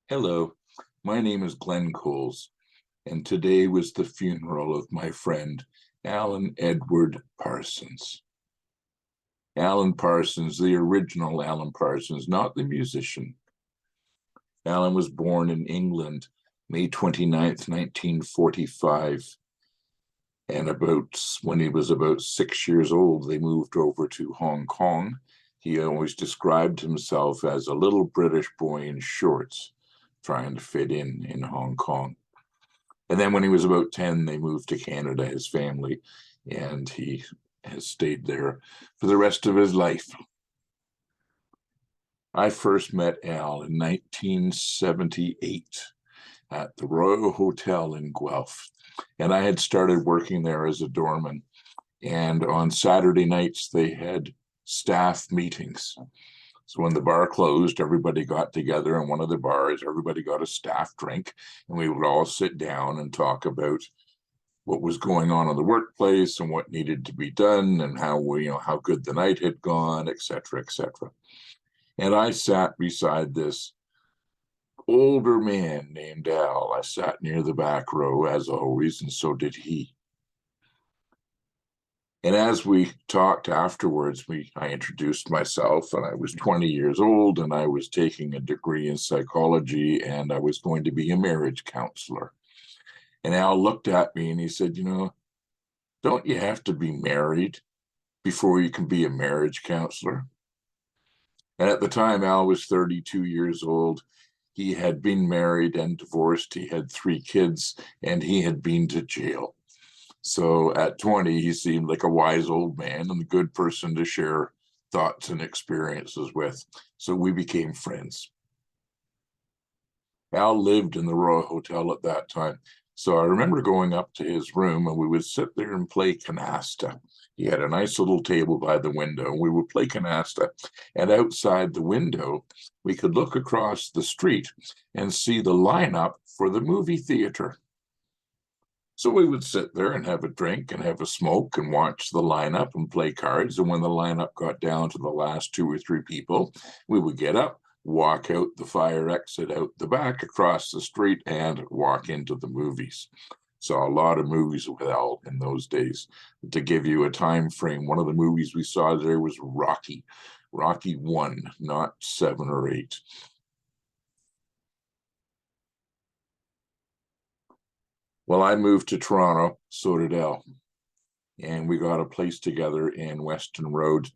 Hello, my name is Glenn Coles, and today was the funeral of my friend, Alan Edward Parsons. Alan Parsons, the original Alan Parsons, not the musician. Alan was born in England, May 29th, 1945, and when he was about 6 years old, they moved over to Hong Kong. He always described himself as a little British boy in shorts, trying to fit in Hong Kong. And then when he was about 10, they moved to Canada, his family, and he has stayed there for the rest of his life. I first met Al in 1978 at the Royal Hotel in Guelph, and I had started working there as a doorman. And on Saturday nights, they had staff meetings. So when the bar closed, everybody got together in one of the bars, everybody got a staff drink, and we would all sit down and talk about what was going on in the workplace and what needed to be done and how good the night had gone, et cetera, et cetera. And I sat beside this older man named Al. I sat near the back row, as always, and so did he. And as we talked afterwards, I introduced myself, and I was 20 years old, and I was taking a degree in psychology, and I was going to be a marriage counselor. And Al looked at me and he said, don't you have to be married before you can be a marriage counselor? And at the time, Al was 32 years old. He had been married and divorced. He had 3 kids, and he had been to jail. So at 20, he seemed like a wise old man and a good person to share thoughts and experiences with. So we became friends. Al lived in the Royal Hotel at that time. So I remember going up to his room and we would sit there and play canasta. He had a nice little table by the window and we would play canasta. And outside the window, we could look across the street and see the lineup for the movie theater. So we would sit there and have a drink and have a smoke and watch the lineup and play cards. And when the lineup got down to the last 2 or 3 people, we would get up, walk out the fire exit out the back across the street and walk into the movies. Saw a lot of movies with Al in those days. To give you a time frame, one of the movies we saw there was Rocky 1, not 7 or 8. Well, I moved to Toronto, so did Al, and we got a place together in Weston Road.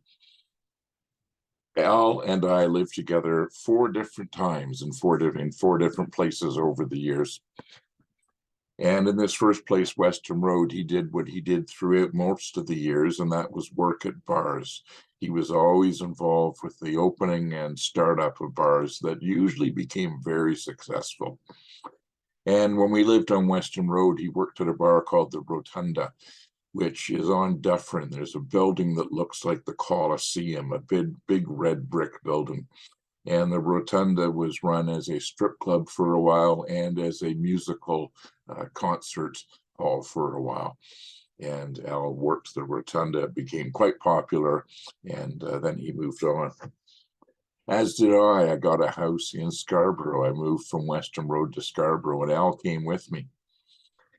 Al and I lived together 4 different times in four different places over the years. And in this first place, Weston Road, he did what he did throughout most of the years, and that was work at bars. He was always involved with the opening and startup of bars that usually became very successful. And when we lived on Weston Road, he worked at a bar called the Rotunda, which is on Dufferin. There's a building that looks like the Coliseum, a big red brick building. And the Rotunda was run as a strip club for a while and as a musical concert hall for a while. And Al worked the Rotunda, became quite popular, and then he moved on. As did I. I got a house in Scarborough. I moved from Weston Road to Scarborough, and Al came with me.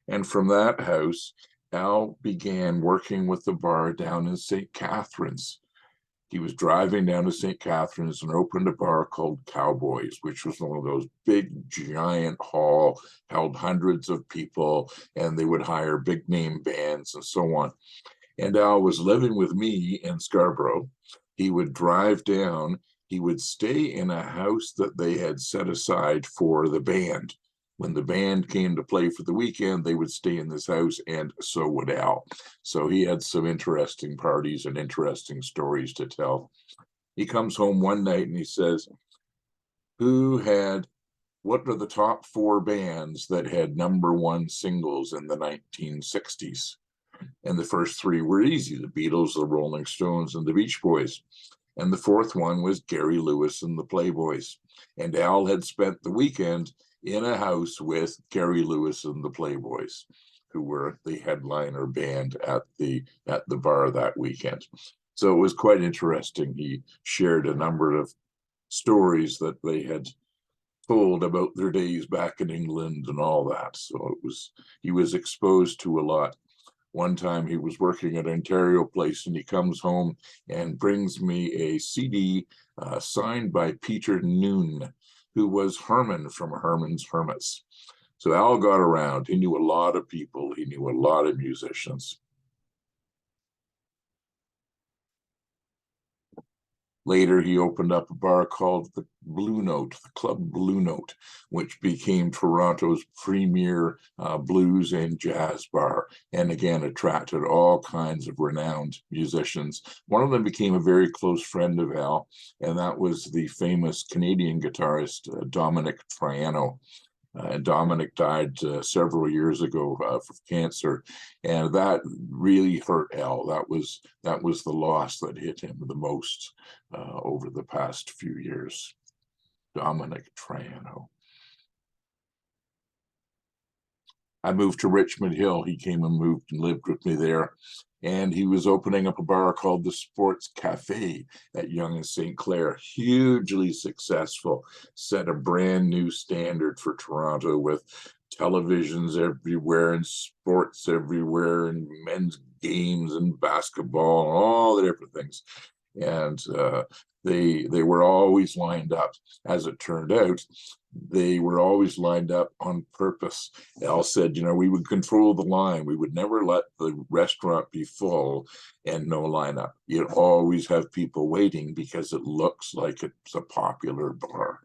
And from that house, Al began working with the bar down in St. Catharines. He was driving down to St. Catharines and opened a bar called Cowboys, which was one of those big, giant hall, held hundreds of people, and they would hire big name bands and so on. And Al was living with me in Scarborough. He would drive down. He would stay in a house that they had set aside for the band. When the band came to play for the weekend, they would stay in this house, and so would Al. So he had some interesting parties and interesting stories to tell. He comes home one night and he says, what are the top 4 bands that had #1 singles in the 1960s? And the first 3 were easy: the Beatles, the Rolling Stones, and the Beach Boys. And the 4th one was Gary Lewis and the Playboys. And Al had spent the weekend in a house with Gary Lewis and the Playboys, who were the headliner band at the bar that weekend. So it was quite interesting. He shared a number of stories that they had told about their days back in England and all that. So he was exposed to a lot. One time he was working at Ontario Place and he comes home and brings me a CD signed by Peter Noon, who was Herman from Herman's Hermits. So Al got around. He knew a lot of people. He knew a lot of musicians. Later, he opened up a bar called the Blue Note, the Club Blue Note, which became Toronto's premier blues and jazz bar, and again attracted all kinds of renowned musicians. One of them became a very close friend of Al, and that was the famous Canadian guitarist Dominic Triano. Dominic died several years ago from cancer, and that really hurt Al. That was the loss that hit him the most over the past few years. Dominic Triano. I moved to Richmond Hill. He came and moved and lived with me there. And he was opening up a bar called the Sports Cafe at Yonge and St. Clair. Hugely successful, set a brand new standard for Toronto with televisions everywhere and sports everywhere and men's games and basketball and all the different things. And they were always lined up. As it turned out, they were always lined up on purpose. Al said, we would control the line. We would never let the restaurant be full and no lineup. You'd always have people waiting because it looks like it's a popular bar.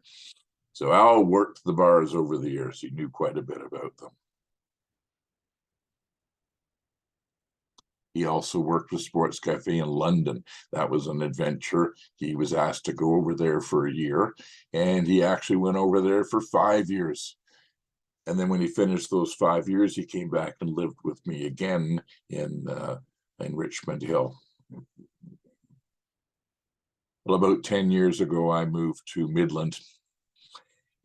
So Al worked the bars over the years. He knew quite a bit about them. He also worked with Sports Cafe in London. That was an adventure. He was asked to go over there for a year, and he actually went over there for 5 years. And then when he finished those 5 years, he came back and lived with me again in Richmond Hill. Well, about 10 years ago, I moved to Midland.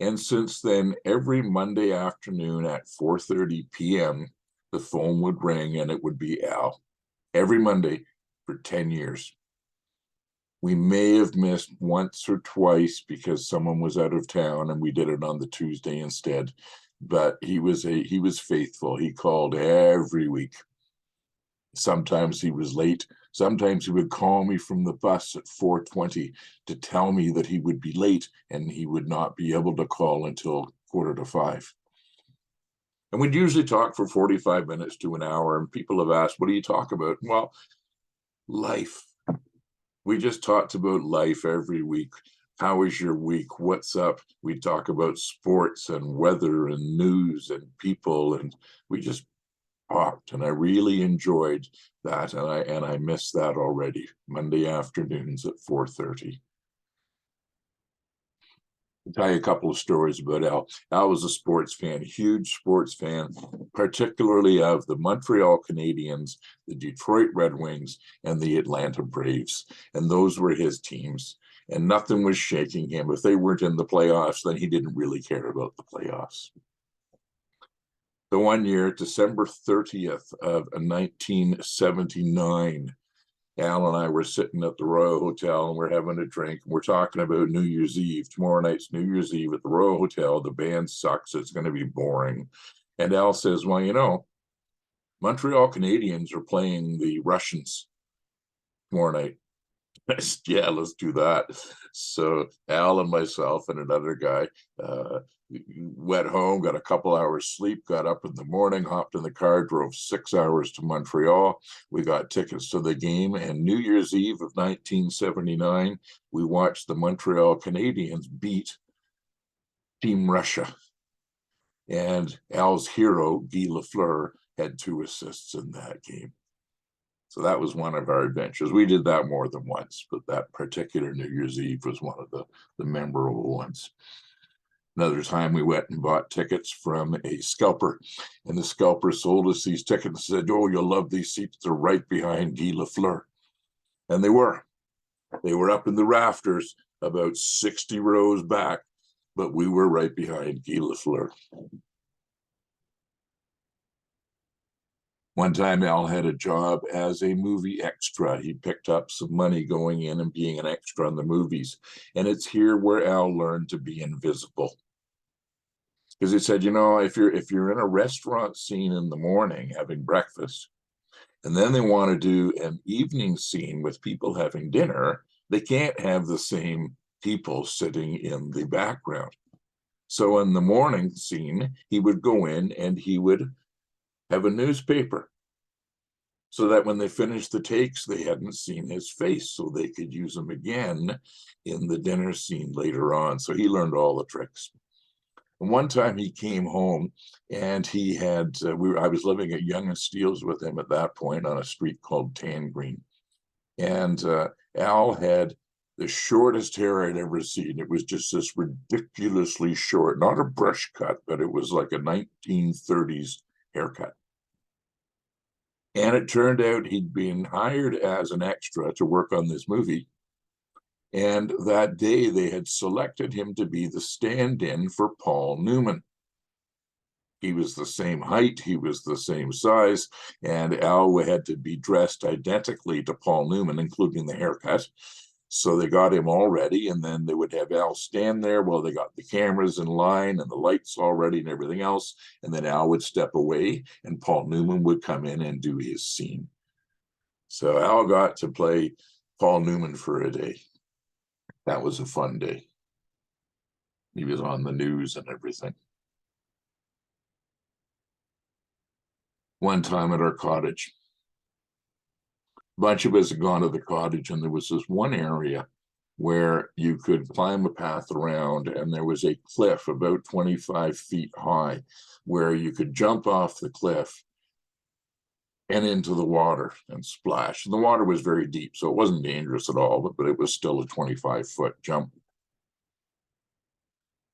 And since then, every Monday afternoon at 4:30 p.m., the phone would ring and it would be Al. Every Monday for 10 years. We may have missed once or twice because someone was out of town and we did it on the Tuesday instead. But he was faithful. He called every week. Sometimes he was late. Sometimes he would call me from the bus at 4:20 to tell me that he would be late and he would not be able to call until 4:45. And we'd usually talk for 45 minutes to an hour, and people have asked, what do you talk about? Well, life. We just talked about life every week. How is your week? What's up? We talk about sports and weather and news and people, and we just talked, and I really enjoyed that, and I miss that already. Monday afternoons at 4:30. I'll tell you a couple of stories about Al. Al was a sports fan, huge sports fan, particularly of the Montreal Canadiens, the Detroit Red Wings, and the Atlanta Braves. And those were his teams. And nothing was shaking him. If they weren't in the playoffs, then he didn't really care about the playoffs. The one year, December 30th of 1979, Al and I were sitting at the Royal Hotel and we're having a drink. And we're talking about New Year's Eve. Tomorrow night's New Year's Eve at the Royal Hotel. The band sucks. It's going to be boring. And Al says, well, Montreal Canadiens are playing the Russians tomorrow night. I said, yeah, let's do that. So Al and myself and another guy went home, got a couple hours sleep, got up in the morning, hopped in the car, drove 6 hours to Montreal. We got tickets to the game, and New Year's Eve of 1979, we watched the Montreal Canadiens beat Team Russia. And Al's hero, Guy Lafleur, had 2 assists in that game. So that was one of our adventures. We did that more than once, but that particular New Year's Eve was one of the memorable ones. Another time we went and bought tickets from a scalper, and the scalper sold us these tickets and said, oh, you'll love these seats. They're right behind Guy Lafleur. And they were. They were up in the rafters about 60 rows back, but we were right behind Guy Lafleur. One time Al had a job as a movie extra. He picked up some money going in and being an extra in the movies. And it's here where Al learned to be invisible. Because he said, you know, if you're in a restaurant scene in the morning having breakfast, and then they want to do an evening scene with people having dinner, they can't have the same people sitting in the background. So in the morning scene, he would go in and he would have a newspaper so that when they finished the takes, they hadn't seen his face, so they could use him again in the dinner scene later on. So he learned all the tricks. And one time he came home and he had, I was living at Young and Steele's with him at that point on a street called Tan Green. And Al had the shortest hair I'd ever seen. It was just this ridiculously short, not a brush cut, but it was like a 1930s haircut. And it turned out he'd been hired as an extra to work on this movie. And that day they had selected him to be the stand-in for Paul Newman. He was the same height, he was the same size, and Al had to be dressed identically to Paul Newman, including the haircut. So they got him all ready, and then they would have Al stand there while they got the cameras in line and the lights all ready and everything else. And then Al would step away, and Paul Newman would come in and do his scene. So Al got to play Paul Newman for a day. That was a fun day. He was on the news and everything. One time at our cottage, a bunch of us had gone to the cottage, and there was this one area where you could climb a path around, and there was a cliff about 25 feet high where you could jump off the cliff and into the water and splash. And the water was very deep, so it wasn't dangerous at all, but it was still a 25-foot jump.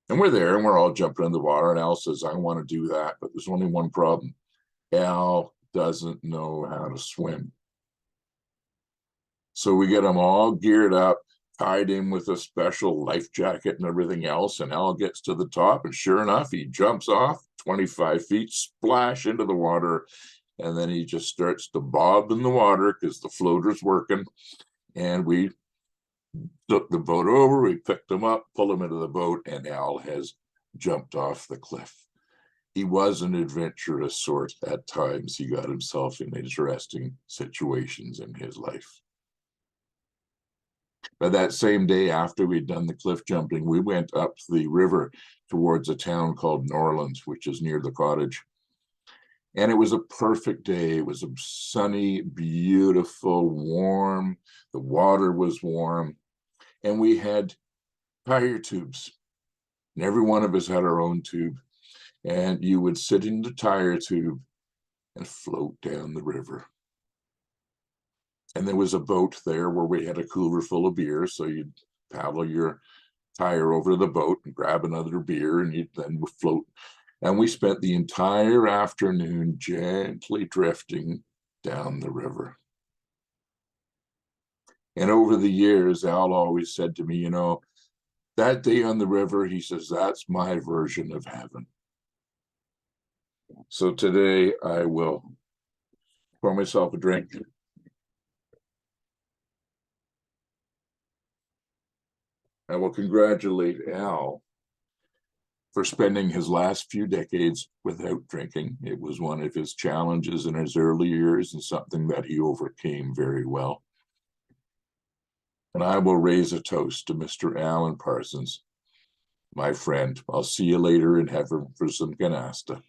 And we're there, and we're all jumping in the water, and Al says, I want to do that, but there's only one problem. Al doesn't know how to swim. So we get him all geared up, tied in with a special life jacket and everything else, and Al gets to the top, and sure enough, he jumps off 25 feet, splash into the water, and then he just starts to bob in the water because the floater's working, and we took the boat over, we picked him up, pulled him into the boat, and Al has jumped off the cliff. He was an adventurous sort at times. He got himself in interesting situations in his life. But that same day after we'd done the cliff jumping, we went up the river towards a town called Norlands, which is near the cottage. And it was a perfect day. It was a sunny, beautiful, warm. The water was warm. And we had tire tubes. And every one of us had our own tube. And you would sit in the tire tube and float down the river. And there was a boat there where we had a cooler full of beer. So you'd paddle your tire over to the boat and grab another beer, and you'd then float. And we spent the entire afternoon gently drifting down the river. And over the years, Al always said to me, you know, that day on the river, he says, that's my version of heaven. So today I will pour myself a drink. I will congratulate Al for spending his last few decades without drinking. It was one of his challenges in his early years and something that he overcame very well. And I will raise a toast to Mr. Alan Parsons, my friend. I'll see you later in heaven for some canasta.